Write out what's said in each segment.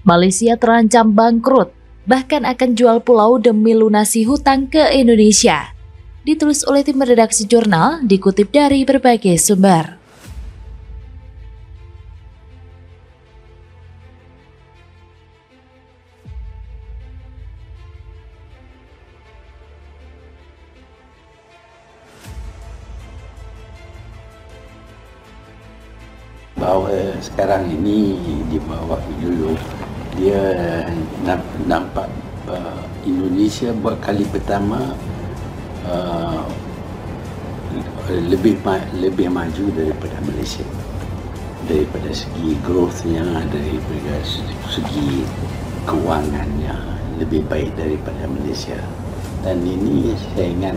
Malaysia terancam bangkrut, bahkan akan jual pulau demi lunasi hutang ke Indonesia. Ditulis oleh tim redaksi jurnal, dikutip dari berbagai sumber. Bahawa sekarang ini di bawah dulu dia nampak Indonesia buat kali pertama lebih maju daripada Malaysia, daripada segi growth-nya, daripada segi kewangannya lebih baik daripada Malaysia. Dan ini saya ingat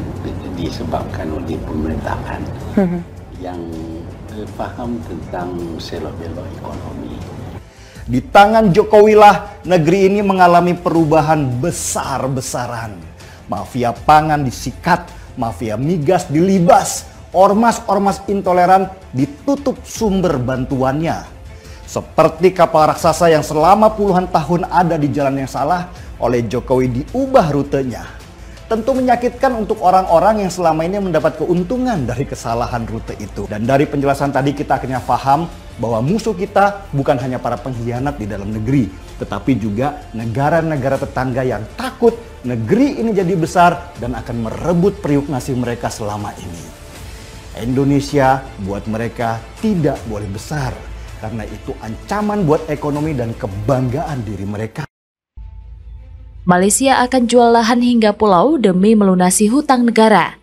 disebabkan oleh pemerintahan yang faham tentang selok-belok ekonomi. Di tangan Jokowi lah negeri ini mengalami perubahan besar-besaran. Mafia pangan disikat, mafia migas dilibas, ormas-ormas intoleran ditutup sumber bantuannya. Seperti kapal raksasa yang selama puluhan tahun ada di jalan yang salah, oleh Jokowi diubah rutenya. Tentu menyakitkan untuk orang-orang yang selama ini mendapat keuntungan dari kesalahan rute itu. Dan dari penjelasan tadi kita akhirnya paham bahwa musuh kita bukan hanya para pengkhianat di dalam negeri, tetapi juga negara-negara tetangga yang takut negeri ini jadi besar dan akan merebut periuk nasi mereka selama ini. Indonesia buat mereka tidak boleh besar, karena itu ancaman buat ekonomi dan kebanggaan diri mereka. Malaysia akan jual lahan hingga pulau demi melunasi hutang negara.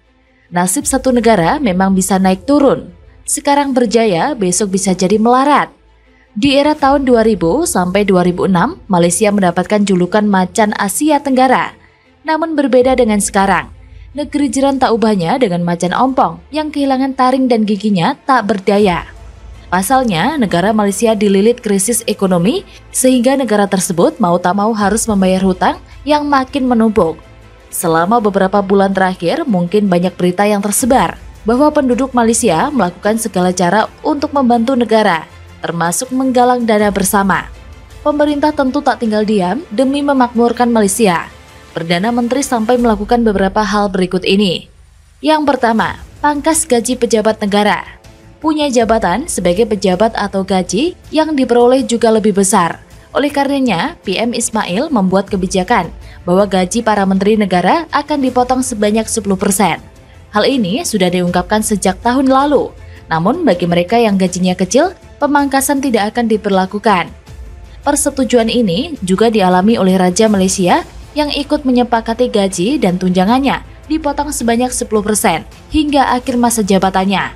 Nasib satu negara memang bisa naik turun. Sekarang berjaya, besok bisa jadi melarat. Di era tahun 2000 sampai 2006, Malaysia mendapatkan julukan macan Asia Tenggara. Namun berbeda dengan sekarang. Negeri jiran tak ubahnya dengan macan ompong yang kehilangan taring dan giginya tak berdaya. Pasalnya, negara Malaysia dililit krisis ekonomi sehingga negara tersebut mau tak mau harus membayar hutang yang makin menumpuk. Selama beberapa bulan terakhir, mungkin banyak berita yang tersebar bahwa penduduk Malaysia melakukan segala cara untuk membantu negara, termasuk menggalang dana bersama. Pemerintah tentu tak tinggal diam demi memakmurkan Malaysia. Perdana Menteri sampai melakukan beberapa hal berikut ini. Yang pertama, pangkas gaji pejabat negara. Punya jabatan sebagai pejabat atau gaji yang diperoleh juga lebih besar. Oleh karenanya, PM Ismail membuat kebijakan bahwa gaji para menteri negara akan dipotong sebanyak 10%. Hal ini sudah diungkapkan sejak tahun lalu. Namun bagi mereka yang gajinya kecil, pemangkasan tidak akan diberlakukan. Persetujuan ini juga dialami oleh Raja Malaysia yang ikut menyepakati gaji dan tunjangannya dipotong sebanyak 10% hingga akhir masa jabatannya.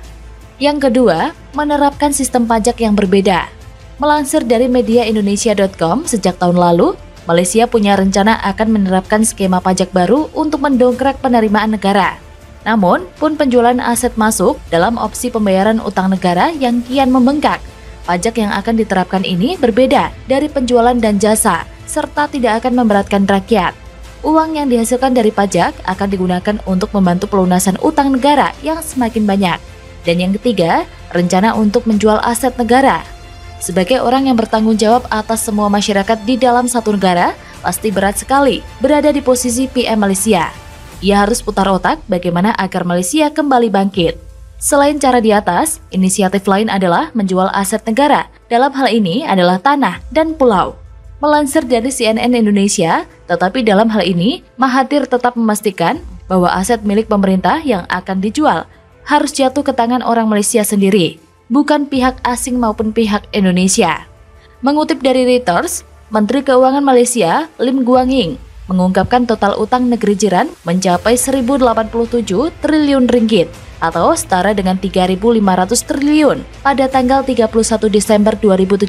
Yang kedua, menerapkan sistem pajak yang berbeda. Melansir dari media Indonesia.com, sejak tahun lalu, Malaysia punya rencana akan menerapkan skema pajak baru untuk mendongkrak penerimaan negara. Namun, pun penjualan aset masuk dalam opsi pembayaran utang negara yang kian membengkak. Pajak yang akan diterapkan ini berbeda dari penjualan dan jasa, serta tidak akan memberatkan rakyat. Uang yang dihasilkan dari pajak akan digunakan untuk membantu pelunasan utang negara yang semakin banyak. Dan yang ketiga, rencana untuk menjual aset negara. Sebagai orang yang bertanggung jawab atas semua masyarakat di dalam satu negara, pasti berat sekali berada di posisi PM Malaysia. Ia harus putar otak bagaimana agar Malaysia kembali bangkit. Selain cara di atas, inisiatif lain adalah menjual aset negara. Dalam hal ini adalah tanah dan pulau. Melansir dari CNN Indonesia, tetapi dalam hal ini, Mahathir tetap memastikan bahwa aset milik pemerintah yang akan dijual harus jatuh ke tangan orang Malaysia sendiri, bukan pihak asing maupun pihak Indonesia. Mengutip dari Reuters, Menteri Keuangan Malaysia, Lim Guang Eng, mengungkapkan total utang negeri jiran mencapai 1.087 triliun ringgit atau setara dengan 3.500 triliun pada tanggal 31 Desember 2017.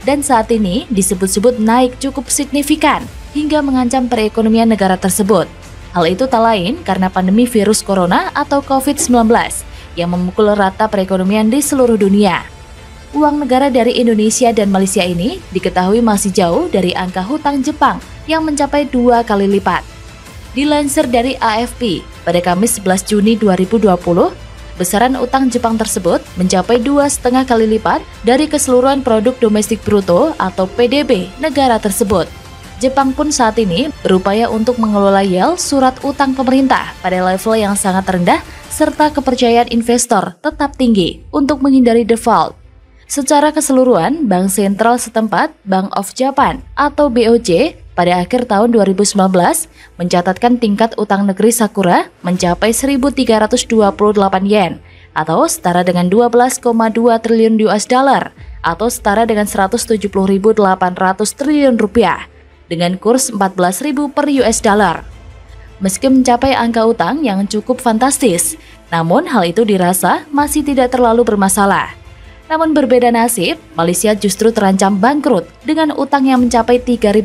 Dan saat ini disebut-sebut naik cukup signifikan hingga mengancam perekonomian negara tersebut. Hal itu tak lain karena pandemi virus corona atau COVID-19 yang memukul rata perekonomian di seluruh dunia. Uang negara dari Indonesia dan Malaysia ini diketahui masih jauh dari angka hutang Jepang yang mencapai 2 kali lipat. Dilansir dari AFP, pada Kamis 11 Juni 2020, Besaran utang Jepang tersebut mencapai 2,5 kali lipat dari keseluruhan produk domestik bruto atau PDB negara tersebut. Jepang pun saat ini berupaya untuk mengelola yield surat utang pemerintah pada level yang sangat rendah serta kepercayaan investor tetap tinggi untuk menghindari default. Secara keseluruhan, Bank Sentral setempat, Bank of Japan atau BOJ, pada akhir tahun 2019 mencatatkan tingkat utang negeri Sakura mencapai 1.328 yen atau setara dengan 12,2 triliun US dollar atau setara dengan 170.800 triliun rupiah dengan kurs 14.000 per US dollar. Meski mencapai angka utang yang cukup fantastis, namun hal itu dirasa masih tidak terlalu bermasalah. Namun berbeda nasib, Malaysia justru terancam bangkrut dengan utang yang mencapai 3.500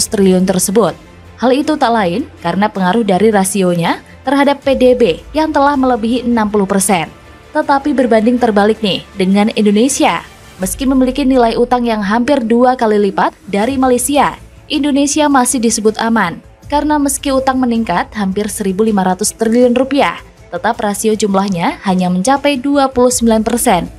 triliun tersebut. Hal itu tak lain karena pengaruh dari rasionya terhadap PDB yang telah melebihi 60%. Tetapi berbanding terbalik nih dengan Indonesia. Meski memiliki nilai utang yang hampir 2 kali lipat dari Malaysia, Indonesia masih disebut aman. Karena meski utang meningkat hampir 1.500 triliun rupiah, tetap rasio jumlahnya hanya mencapai 29%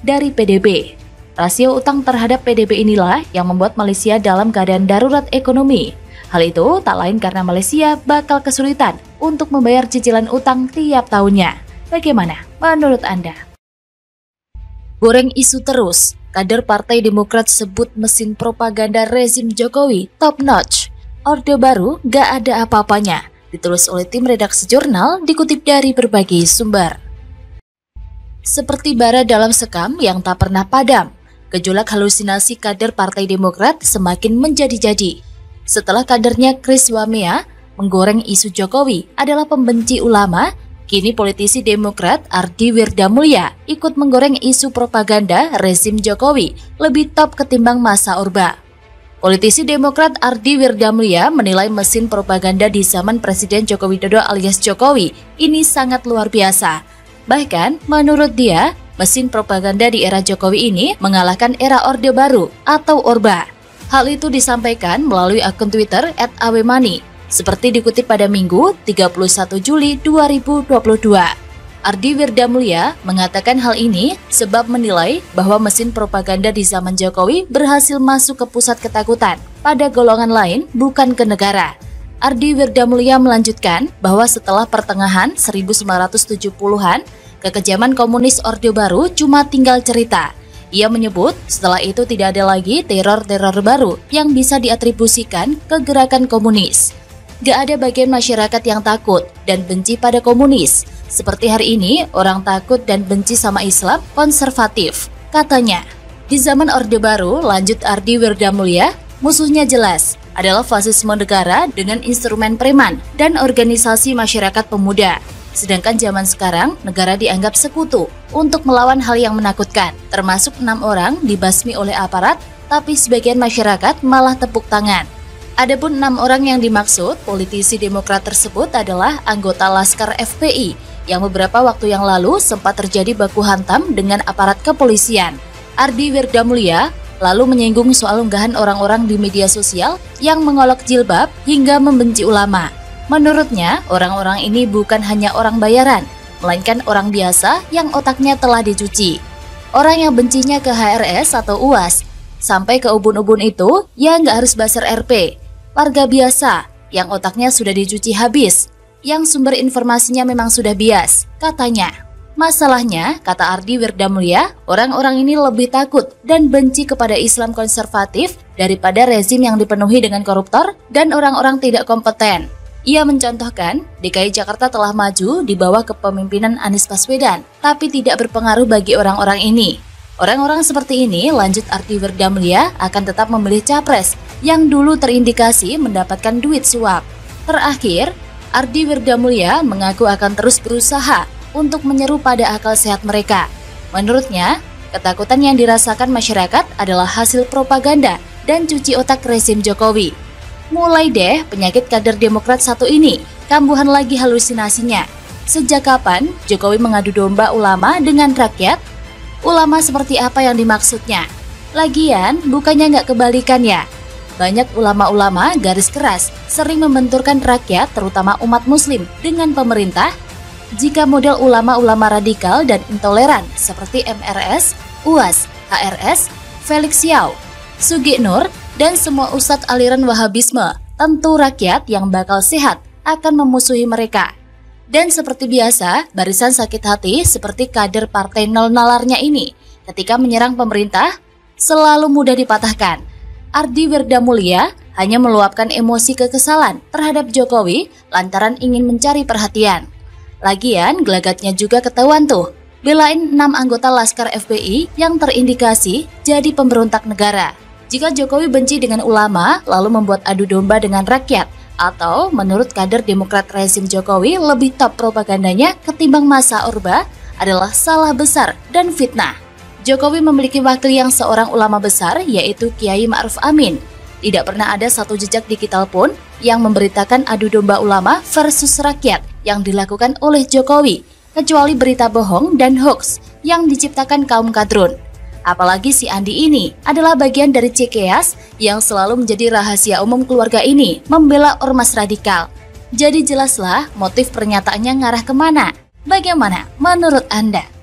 dari PDB. Rasio utang terhadap PDB inilah yang membuat Malaysia dalam keadaan darurat ekonomi. Hal itu tak lain karena Malaysia bakal kesulitan untuk membayar cicilan utang tiap tahunnya. Bagaimana menurut Anda? Goreng isu terus, kader Partai Demokrat sebut mesin propaganda rezim Jokowi top notch. Orde Baru gak ada apa-apanya. Ditulis oleh tim redaksi jurnal, dikutip dari berbagai sumber. Seperti bara dalam sekam yang tak pernah padam, gejolak halusinasi kader Partai Demokrat semakin menjadi-jadi. Setelah kadernya Chris Wamea menggoreng isu Jokowi adalah pembenci ulama, kini politisi Demokrat Ardi Wirdamulya ikut menggoreng isu propaganda rezim Jokowi lebih top ketimbang masa Orba. Politisi Demokrat Ardi Wirdamulya menilai mesin propaganda di zaman Presiden Joko Widodo alias Jokowi ini sangat luar biasa. Bahkan, menurut dia, mesin propaganda di era Jokowi ini mengalahkan era Orde Baru atau Orba. Hal itu disampaikan melalui akun Twitter @awemani, seperti dikutip pada Minggu 31 Juli 2022. Ardi Wirdamulya mengatakan hal ini sebab menilai bahwa mesin propaganda di zaman Jokowi berhasil masuk ke pusat ketakutan pada golongan lain bukan ke negara. Ardi Wirdamulya melanjutkan bahwa setelah pertengahan 1970-an, kekejaman komunis Orde Baru cuma tinggal cerita. Ia menyebut setelah itu tidak ada lagi teror-teror baru yang bisa diatribusikan ke gerakan komunis. Gak ada bagian masyarakat yang takut dan benci pada komunis. Seperti hari ini, orang takut dan benci sama Islam konservatif, katanya. Di zaman Orde Baru, lanjut Ardi Wirdamulya, musuhnya jelas adalah fasisme negara dengan instrumen preman dan organisasi masyarakat pemuda. Sedangkan zaman sekarang, negara dianggap sekutu untuk melawan hal yang menakutkan, termasuk 6 orang dibasmi oleh aparat, tapi sebagian masyarakat malah tepuk tangan. Adapun 6 orang yang dimaksud, politisi Demokrat tersebut adalah anggota Laskar FPI, yang beberapa waktu yang lalu sempat terjadi baku hantam dengan aparat kepolisian. Ardi Wirdamulya lalu menyinggung soal unggahan orang-orang di media sosial yang mengolok jilbab hingga membenci ulama. Menurutnya, orang-orang ini bukan hanya orang bayaran, melainkan orang biasa yang otaknya telah dicuci. Orang yang bencinya ke HRS atau UAS, sampai ke ubun-ubun itu, ya nggak harus buzzer RP. Warga biasa yang otaknya sudah dicuci habis, yang sumber informasinya memang sudah bias, katanya. Masalahnya, kata Ardi Wirdamulya, orang-orang ini lebih takut dan benci kepada Islam konservatif daripada rezim yang dipenuhi dengan koruptor dan orang-orang tidak kompeten. Ia mencontohkan, DKI Jakarta telah maju di bawah kepemimpinan Anies Baswedan, tapi tidak berpengaruh bagi orang-orang ini. Orang-orang seperti ini, lanjut Ardi Wirdamulya, akan tetap memilih capres yang dulu terindikasi mendapatkan duit suap. Terakhir, Ardi Wirdamulya mengaku akan terus berusaha untuk menyeru pada akal sehat mereka. Menurutnya, ketakutan yang dirasakan masyarakat adalah hasil propaganda dan cuci otak rezim Jokowi. Mulai deh penyakit kader Demokrat satu ini, kambuhan lagi halusinasinya. Sejak kapan Jokowi mengadu domba ulama dengan rakyat? Ulama seperti apa yang dimaksudnya? Lagian, bukannya nggak kebalikan ya? Banyak ulama-ulama garis keras sering membenturkan rakyat terutama umat muslim dengan pemerintah. jika model ulama-ulama radikal dan intoleran seperti MRS, UAS, HRS, Felix Yao, Sugi Nur, dan semua ustadz aliran Wahabisme, tentu rakyat yang bakal sehat akan memusuhi mereka. Dan seperti biasa, barisan sakit hati seperti kader partai nol nalarnya ini ketika menyerang pemerintah selalu mudah dipatahkan. Ardi Wirdamulya hanya meluapkan emosi kekesalan terhadap Jokowi lantaran ingin mencari perhatian. Lagian gelagatnya juga ketahuan tuh, belain 6 anggota Laskar FPI yang terindikasi jadi pemberontak negara. Jika Jokowi benci dengan ulama lalu membuat adu domba dengan rakyat, atau menurut kader Demokrat rezim Jokowi lebih top propagandanya ketimbang masa Orba, adalah salah besar dan fitnah. Jokowi memiliki wakil yang seorang ulama besar, yaitu Kiai Ma'ruf Amin. Tidak pernah ada satu jejak digital pun yang memberitakan adu domba ulama versus rakyat yang dilakukan oleh Jokowi, kecuali berita bohong dan hoax yang diciptakan kaum kadrun. Apalagi si Andi ini adalah bagian dari Cikeas yang selalu menjadi rahasia umum keluarga ini membela ormas radikal. Jadi jelaslah motif pernyataannya ngarah kemana. Bagaimana menurut Anda?